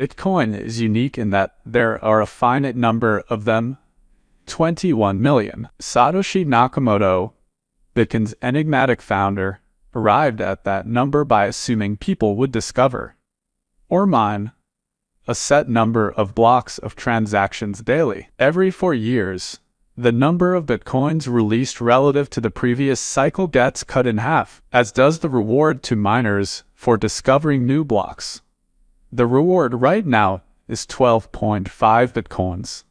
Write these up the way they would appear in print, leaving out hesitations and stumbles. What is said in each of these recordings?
Bitcoin is unique in that there are a finite number of them, 21 million. Satoshi Nakamoto, Bitcoin's enigmatic founder, arrived at that number by assuming people would discover or mine a set number of blocks of transactions daily. Every 4 years, the number of bitcoins released relative to the previous cycle gets cut in half, as does the reward to miners for discovering new blocks. The reward right now is 12.5 bitcoins.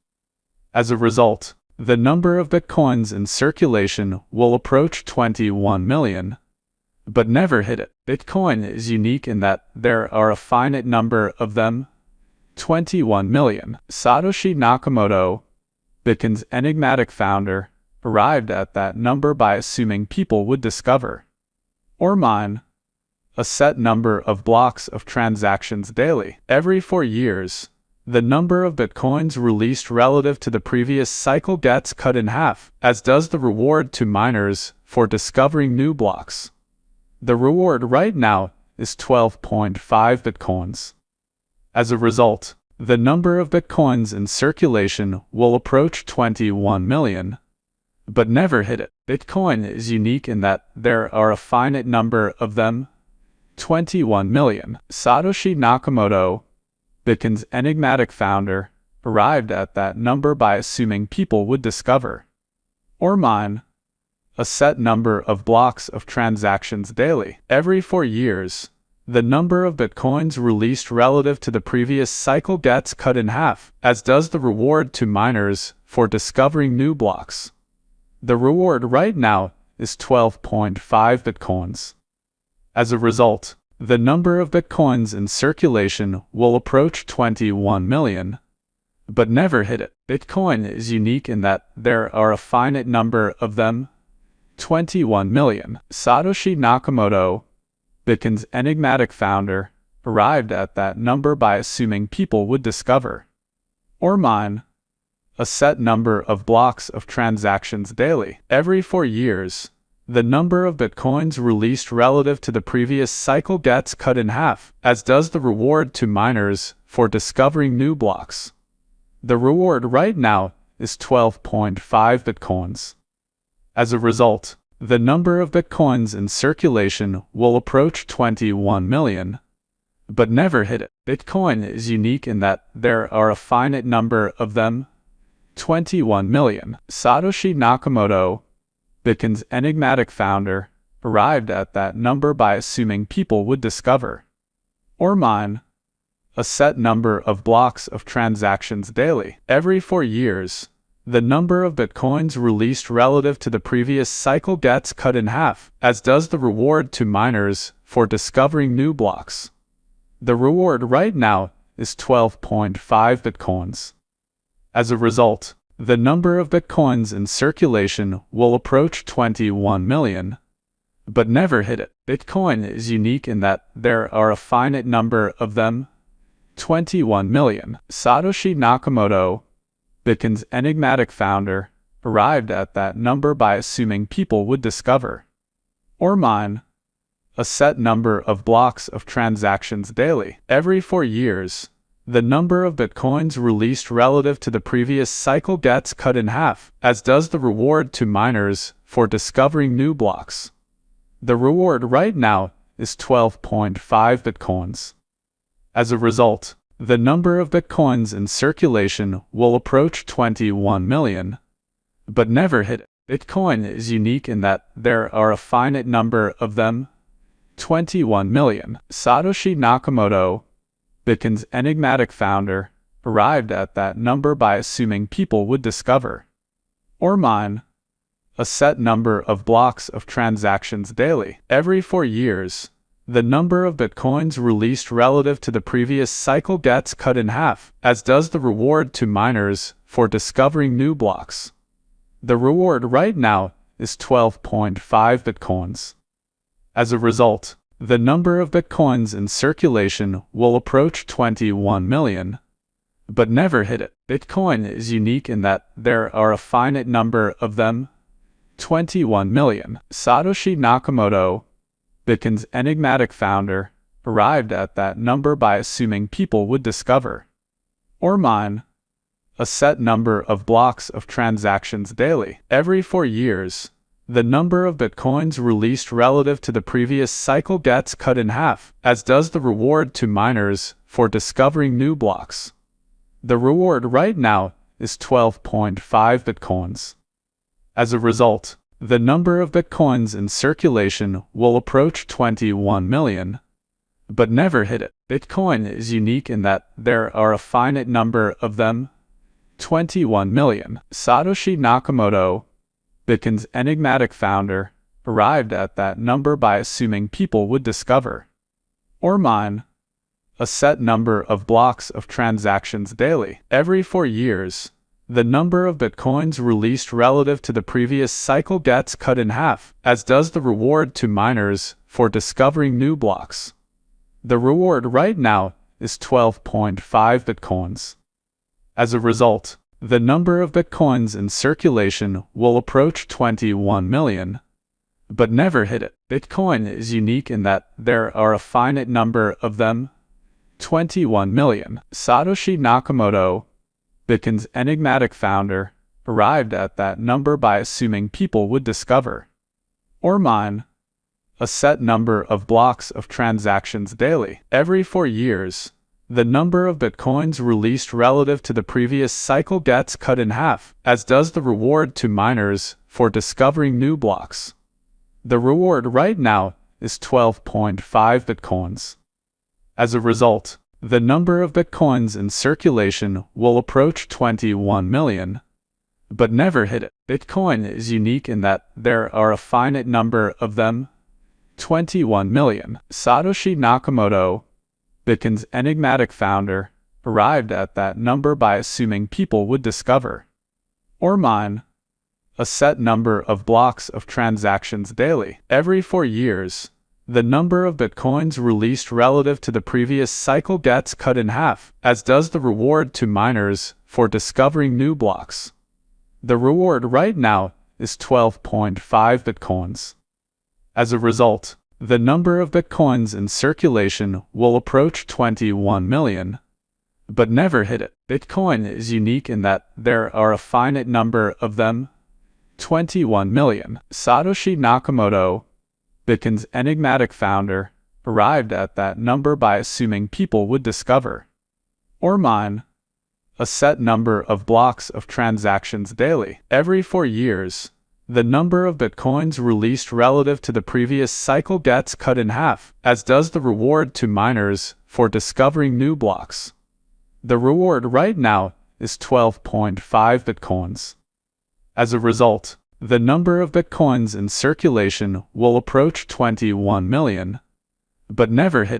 As a result, the number of bitcoins in circulation will approach 21 million, but never hit it. Bitcoin is unique in that there are a finite number of them, 21 million. Satoshi Nakamoto, Bitcoin's enigmatic founder, arrived at that number by assuming people would discover or mine a set number of blocks of transactions daily. Every 4 years, the number of bitcoins released relative to the previous cycle gets cut in half, as does the reward to miners for discovering new blocks. The reward right now is 12.5 bitcoins. As a result, the number of bitcoins in circulation will approach 21 million, but never hit it. Bitcoin is unique in that there are a finite number of them, 21 million. Satoshi Nakamoto, Bitcoin's enigmatic founder, arrived at that number by assuming people would discover or mine a set number of blocks of transactions daily. Every 4 years, the number of bitcoins released relative to the previous cycle gets cut in half, as does the reward to miners for discovering new blocks. The reward right now is 12.5 bitcoins. As a result, the number of bitcoins in circulation will approach 21 million, but never hit it. Bitcoin is unique in that there are a finite number of them, 21 million. Satoshi Nakamoto, Bitcoin's enigmatic founder, arrived at that number by assuming people would discover or mine a set number of blocks of transactions daily. Every 4 years, the number of bitcoins released relative to the previous cycle gets cut in half, as does the reward to miners for discovering new blocks. The reward right now is 12.5 bitcoins. As a result, the number of bitcoins in circulation will approach 21 million, but never hit it. Bitcoin is unique in that there are a finite number of them, 21 million. Satoshi Nakamoto, Bitcoin's enigmatic founder, arrived at that number by assuming people would discover or mine a set number of blocks of transactions daily. Every 4 years, the number of bitcoins released relative to the previous cycle gets cut in half, as does the reward to miners for discovering new blocks. The reward right now is 12.5 bitcoins. As a result, the number of bitcoins in circulation will approach 21 million, but never hit it. Bitcoin is unique in that there are a finite number of them, 21 million. Satoshi Nakamoto, Bitcoin's enigmatic founder, arrived at that number by assuming people would discover or mine a set number of blocks of transactions daily. Every 4 years, the number of bitcoins released relative to the previous cycle gets cut in half, as does the reward to miners for discovering new blocks. The reward right now is 12.5 bitcoins. As a result, the number of bitcoins in circulation will approach 21 million, but never hit it. Bitcoin is unique in that there are a finite number of them, 21 million. Satoshi Nakamoto, Bitcoin's enigmatic founder, arrived at that number by assuming people would discover or mine a set number of blocks of transactions daily. Every 4 years, the number of bitcoins released relative to the previous cycle gets cut in half, as does the reward to miners for discovering new blocks. The reward right now is 12.5 bitcoins. As a result, the number of bitcoins in circulation will approach 21 million, but never hit it. Bitcoin is unique in that there are a finite number of them, 21 million. Satoshi Nakamoto, Bitcoin's enigmatic founder, arrived at that number by assuming people would discover or mine a set number of blocks of transactions daily. Every 4 years, the number of bitcoins released relative to the previous cycle gets cut in half, as does the reward to miners for discovering new blocks. The reward right now is 12.5 bitcoins. As a result, the number of bitcoins in circulation will approach 21 million, but never hit it. Bitcoin is unique in that there are a finite number of them, 21 million. Satoshi Nakamoto, Bitcoin's enigmatic founder, arrived at that number by assuming people would discover or mine a set number of blocks of transactions daily. Every 4 years, the number of bitcoins released relative to the previous cycle gets cut in half, as does the reward to miners for discovering new blocks. The reward right now is 12.5 bitcoins. As a result, the number of bitcoins in circulation will approach 21 million, but never hit it. Bitcoin is unique in that there are a finite number of them, 21 million. Satoshi Nakamoto, Bitcoin's enigmatic founder, arrived at that number by assuming people would discover or mine a set number of blocks of transactions daily. Every 4 years, the number of bitcoins released relative to the previous cycle gets cut in half, as does the reward to miners for discovering new blocks. The reward right now is 12.5 bitcoins. As a result, the number of bitcoins in circulation will approach 21 million, but never hit it. Bitcoin is unique in that there are a finite number of them, 21 million. Satoshi Nakamoto, Bitcoin's enigmatic founder, arrived at that number by assuming people would discover or mine a set number of blocks of transactions daily. Every 4 years, the number of bitcoins released relative to the previous cycle gets cut in half, as does the reward to miners for discovering new blocks. The reward right now is 12.5 bitcoins. As a result, the number of bitcoins in circulation will approach 21 million, but never hit it. Bitcoin is unique in that there are a finite number of them, 21 million. Satoshi Nakamoto, Bitcoin's enigmatic founder, arrived at that number by assuming people would discover or mine a set number of blocks of transactions daily. Every 4 years, the number of bitcoins released relative to the previous cycle gets cut in half, as does the reward to miners for discovering new blocks. The reward right now is 12.5 bitcoins. As a result, the number of bitcoins in circulation will approach 21 million, but never hit